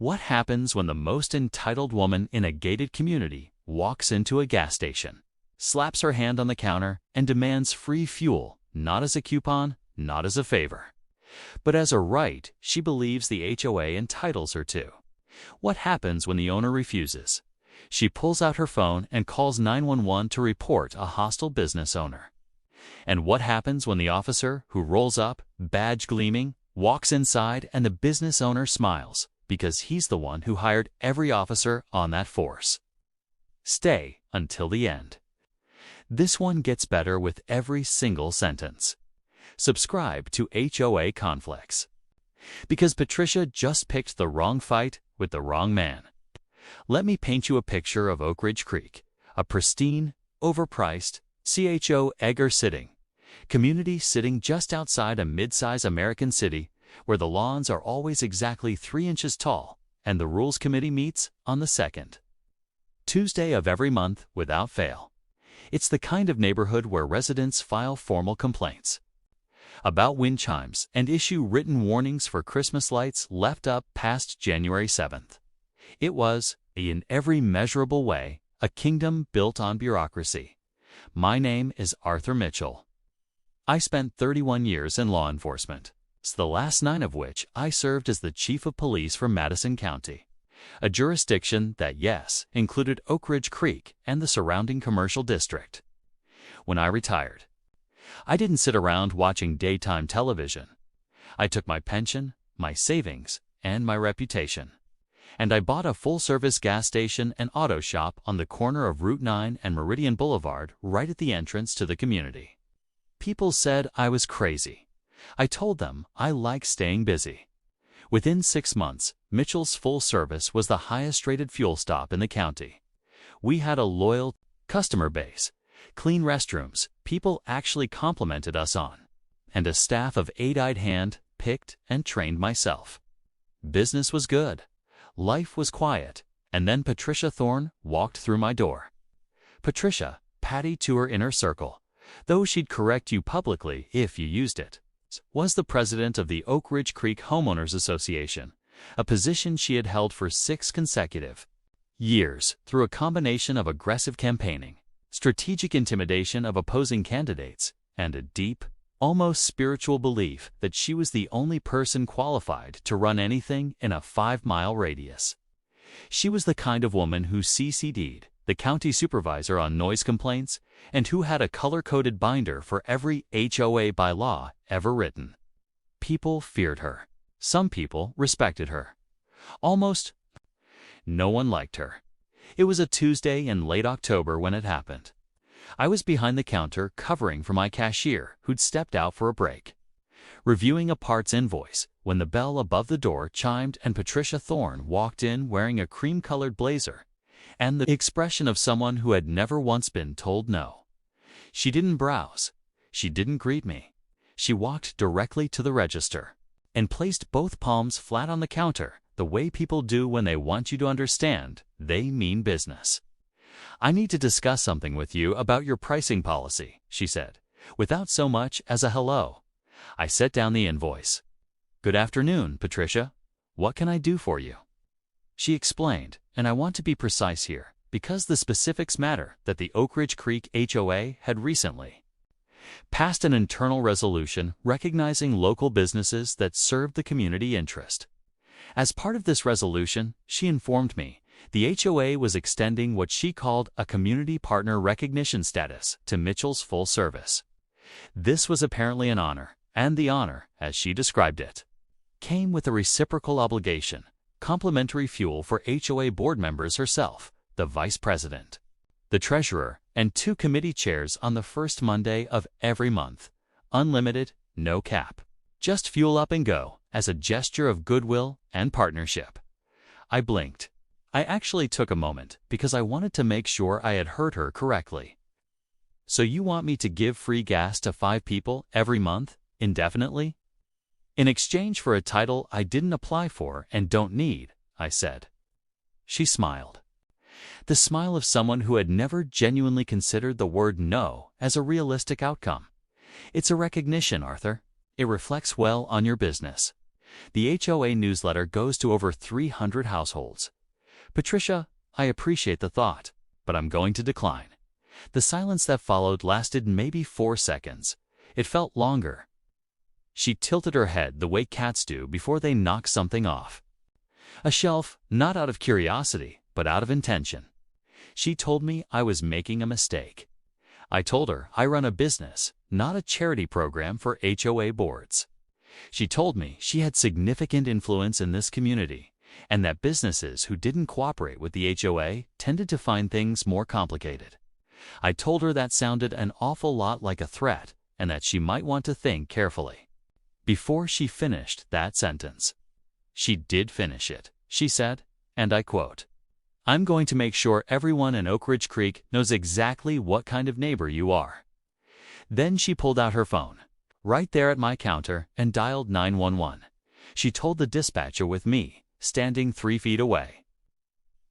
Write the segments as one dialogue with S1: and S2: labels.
S1: What happens when the most entitled woman in a gated community walks into a gas station, slaps her hand on the counter, and demands free fuel, not as a coupon, not as a favor, but as a right she believes the HOA entitles her to? What happens when the owner refuses? She pulls out her phone and calls 911 to report a hostile business owner. And what happens when the officer, who rolls up, badge gleaming, walks inside and the business owner smiles because he's the one who hired every officer on that force? Stay until the end. This one gets better with every single sentence. Subscribe to HOA Conflicts. Because Patricia just picked the wrong fight with the wrong man. Let me paint you a picture of Oak Ridge Creek, a pristine, overpriced, CHO Egger sitting community sitting just outside a mid-size American city where the lawns are always exactly 3 inches tall and the Rules Committee meets on the second Tuesday of every month without fail. It's the kind of neighborhood where residents file formal complaints about wind chimes and issue written warnings for Christmas lights left up past January 7th. It was, in every measurable way, a kingdom built on bureaucracy. My name is Arthur Mitchell. I spent 31 years in law enforcement, the last 9 of which I served as the chief of police for Madison County, a jurisdiction that, yes, included Oak Ridge Creek and the surrounding commercial district. When I retired, I didn't sit around watching daytime television. I took my pension, my savings, and my reputation, and I bought a full-service gas station and auto shop on the corner of Route 9 and Meridian Boulevard right at the entrance to the community. People said I was crazy. I told them I like staying busy. Within 6 months, Mitchell's Full Service was the highest-rated fuel stop in the county. We had a loyal customer base, clean restrooms people actually complimented us on, and a staff of 8 I'd hand-picked and trained myself. Business was good. Life was quiet, and then Patricia Thorne walked through my door. Patricia, Patty to her inner circle, though she'd correct you publicly if you used it, was the president of the Oak Ridge Creek Homeowners Association, a position she had held for 6 consecutive years through a combination of aggressive campaigning, strategic intimidation of opposing candidates, and a deep, almost spiritual belief that she was the only person qualified to run anything in a 5-mile radius. She was the kind of woman who CC'd the county supervisor on noise complaints and who had a color-coded binder for every HOA by law ever written. People feared her. Some people respected her. Almost no one liked her. It was a Tuesday in late October when it happened. I was behind the counter covering for my cashier who'd stepped out for a break, reviewing a parts invoice when the bell above the door chimed and Patricia Thorne walked in wearing a cream-colored blazer and the expression of someone who had never once been told no. She didn't browse. She didn't greet me. She walked directly to the register and placed both palms flat on the counter the way people do when they want you to understand they mean business. "I need to discuss something with you about your pricing policy," she said, without so much as a hello. I set down the invoice. "Good afternoon, Patricia. What can I do for you?" She explained, and I want to be precise here, because the specifics matter, that the Oak Ridge Creek HOA had recently passed an internal resolution recognizing local businesses that served the community interest. As part of this resolution, she informed me, the HOA was extending what she called a community partner recognition status to Mitchell's Full Service. This was apparently an honor, and the honor, as she described it, came with a reciprocal obligation, complimentary fuel for HOA board members herself, the vice president, the treasurer, and 2 committee chairs on the first Monday of every month. Unlimited, no cap. Just fuel up and go, as a gesture of goodwill and partnership. I blinked. I actually took a moment because I wanted to make sure I had heard her correctly. "So you want me to give free gas to 5 people every month, indefinitely? In exchange for a title I didn't apply for and don't need," I said. She smiled. The smile of someone who had never genuinely considered the word no as a realistic outcome. "It's a recognition, Arthur. It reflects well on your business. The HOA newsletter goes to over 300 households. Patricia, I appreciate the thought, but I'm going to decline. The silence that followed lasted maybe 4 seconds. It felt longer. She tilted her head the way cats do before they knock something off. A shelf, not out of curiosity, but out of intention. She told me I was making a mistake. I told her I run a business, not a charity program for HOA boards. She told me she had significant influence in this community, and that businesses who didn't cooperate with the HOA tended to find things more complicated. I told her that sounded an awful lot like a threat, and that she might want to think carefully. Before she finished that sentence, she did finish it. She said, and I quote, "I'm going to make sure everyone in Oak Ridge Creek knows exactly what kind of neighbor you are." Then she pulled out her phone, right there at my counter, and dialed 911. She told the dispatcher with me, standing 3 feet away,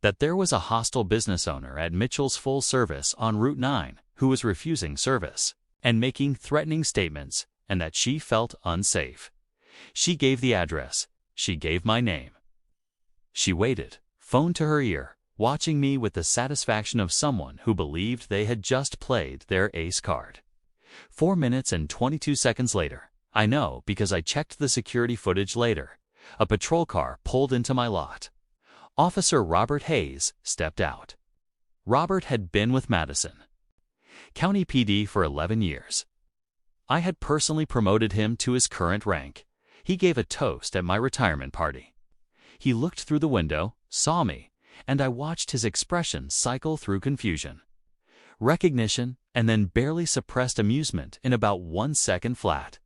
S1: that there was a hostile business owner at Mitchell's Full Service on Route 9 who was refusing service and making threatening statements, and that she felt unsafe. She gave the address. She gave my name. She waited, phone to her ear, watching me with the satisfaction of someone who believed they had just played their ace card. 4 minutes and 22 seconds later, I know because I checked the security footage later, a patrol car pulled into my lot. Officer Robert Hayes stepped out. Robert had been with Madison County PD for 11 years. I had personally promoted him to his current rank. He gave a toast at my retirement party. He looked through the window, saw me, and I watched his expression cycle through confusion, recognition, and then barely suppressed amusement in about 1 second flat.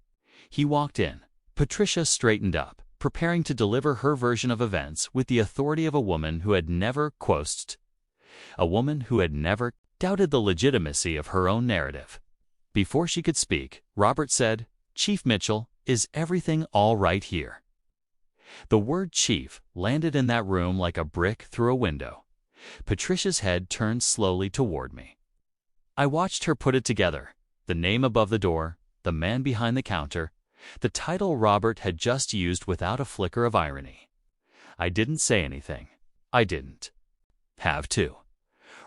S1: He walked in. Patricia straightened up, preparing to deliver her version of events with the authority of a woman who had never quoted, a woman who had never doubted the legitimacy of her own narrative. Before she could speak, Robert said, "Chief Mitchell, is everything all right here?" The word chief landed in that room like a brick through a window. Patricia's head turned slowly toward me. I watched her put it together, the name above the door, the man behind the counter, the title Robert had just used without a flicker of irony. I didn't say anything. I didn't have to.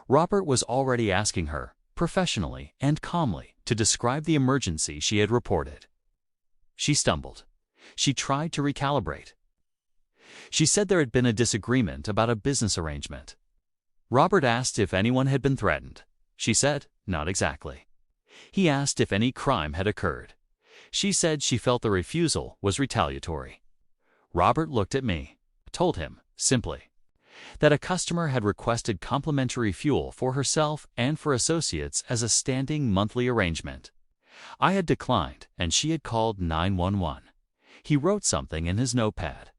S1: Robert was already asking her, professionally and calmly, to describe the emergency she had reported. She stumbled. She tried to recalibrate. She said there had been a disagreement about a business arrangement. Robert asked if anyone had been threatened. She said, not exactly. He asked if any crime had occurred. She said she felt the refusal was retaliatory. Robert looked at me, told him, simply, that a customer had requested complimentary fuel for herself and for associates as a standing monthly arrangement. I had declined, and she had called 911. He wrote something in his notepad.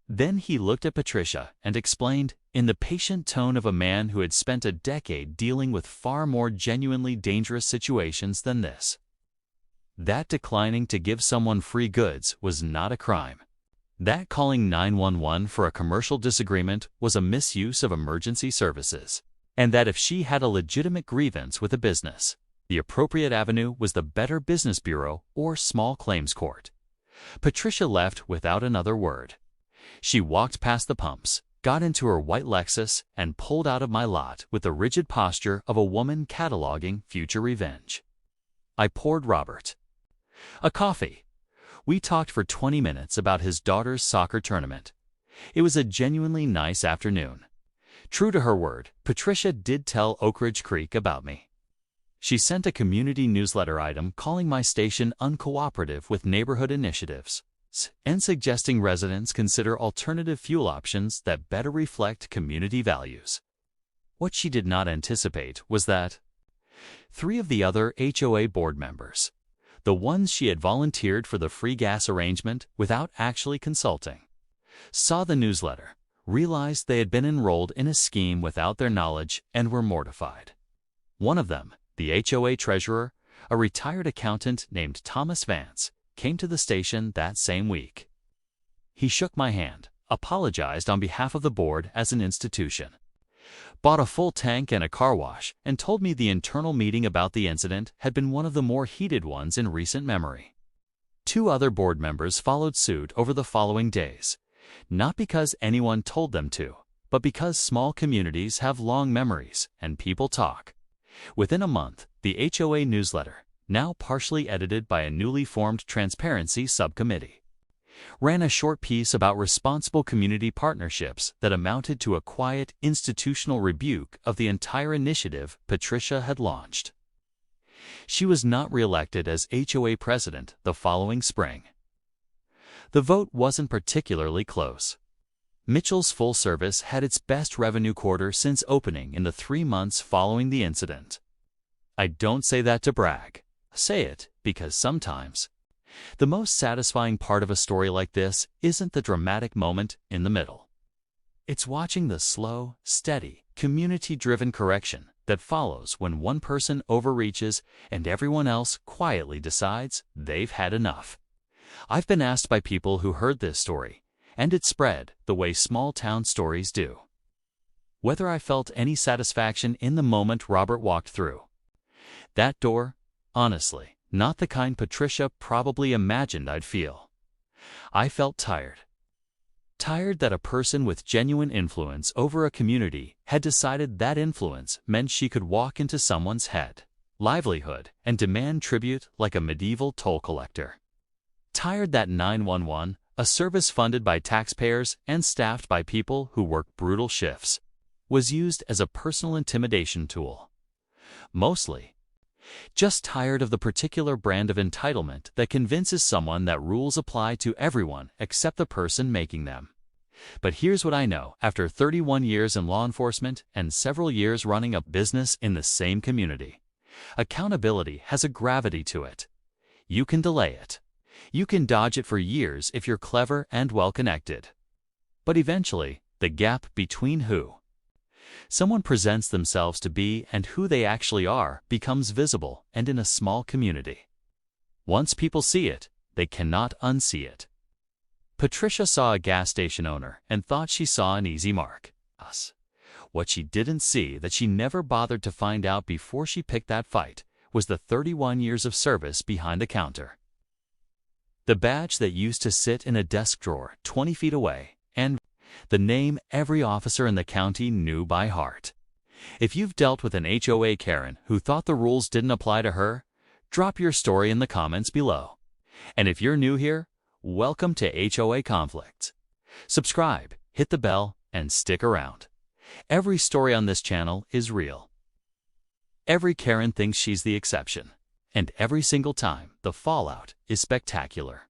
S1: Then he looked at Patricia and explained, in the patient tone of a man who had spent a decade dealing with far more genuinely dangerous situations than this, that declining to give someone free goods was not a crime. That calling 911 for a commercial disagreement was a misuse of emergency services, and that if she had a legitimate grievance with a business, the appropriate avenue was the Better Business Bureau or small claims court. Patricia left without another word. She walked past the pumps, got into her white Lexus, and pulled out of my lot with the rigid posture of a woman cataloging future revenge. I poured Robert a coffee. We talked for 20 minutes about his daughter's soccer tournament. It was a genuinely nice afternoon. True to her word, Patricia did tell Oak Ridge Creek about me. She sent a community newsletter item calling my station uncooperative with neighborhood initiatives and suggesting residents consider alternative fuel options that better reflect community values. What she did not anticipate was that 3 of the other HOA board members, the ones she had volunteered for the free gas arrangement without actually consulting, saw the newsletter, realized they had been enrolled in a scheme without their knowledge, and were mortified. One of them, the HOA treasurer, a retired accountant named Thomas Vance, came to the station that same week. He shook my hand, apologized on behalf of the board as an institution, bought a full tank and a car wash, and told me the internal meeting about the incident had been one of the more heated ones in recent memory. 2 other board members followed suit over the following days, not because anyone told them to, but because small communities have long memories and people talk. Within a month, the HOA newsletter, now partially edited by a newly formed transparency subcommittee, ran a short piece about responsible community partnerships that amounted to a quiet institutional rebuke of the entire initiative Patricia had launched. She was not reelected as HOA president the following spring. The vote wasn't particularly close. Mitchell's full service had its best revenue quarter since opening in the 3 months following the incident. I don't say that to brag. I say it because sometimes the most satisfying part of a story like this isn't the dramatic moment in the middle. It's watching the slow, steady, community-driven correction that follows when one person overreaches and everyone else quietly decides they've had enough. I've been asked by people who heard this story, and it spread the way small-town stories do, whether I felt any satisfaction in the moment Robert walked through that door. Honestly, not the kind Patricia probably imagined I'd feel. I felt tired. Tired that a person with genuine influence over a community had decided that influence meant she could walk into someone's head, livelihood, and demand tribute like a medieval toll collector. Tired that 911, a service funded by taxpayers and staffed by people who work brutal shifts, was used as a personal intimidation tool. Mostly, just tired of the particular brand of entitlement that convinces someone that rules apply to everyone except the person making them. But here's what I know after 31 years in law enforcement and several years running a business in the same community. Accountability has a gravity to it. You can delay it. You can dodge it for years if you're clever and well-connected. But eventually, the gap between who someone presents themselves to be and who they actually are becomes visible, and in a small community, once people see it, they cannot unsee it. Patricia saw a gas station owner and thought she saw an easy mark. What she didn't see, that she never bothered to find out before she picked that fight, was the 31 years of service behind the counter. The badge that used to sit in a desk drawer 20 feet away, and the name every officer in the county knew by heart. If you've dealt with an HOA Karen who thought the rules didn't apply to her, drop your story in the comments below. And if you're new here, welcome to HOA Conflicts. Subscribe, hit the bell, and stick around. Every story on this channel is real. Every Karen thinks she's the exception, and every single time the fallout is spectacular.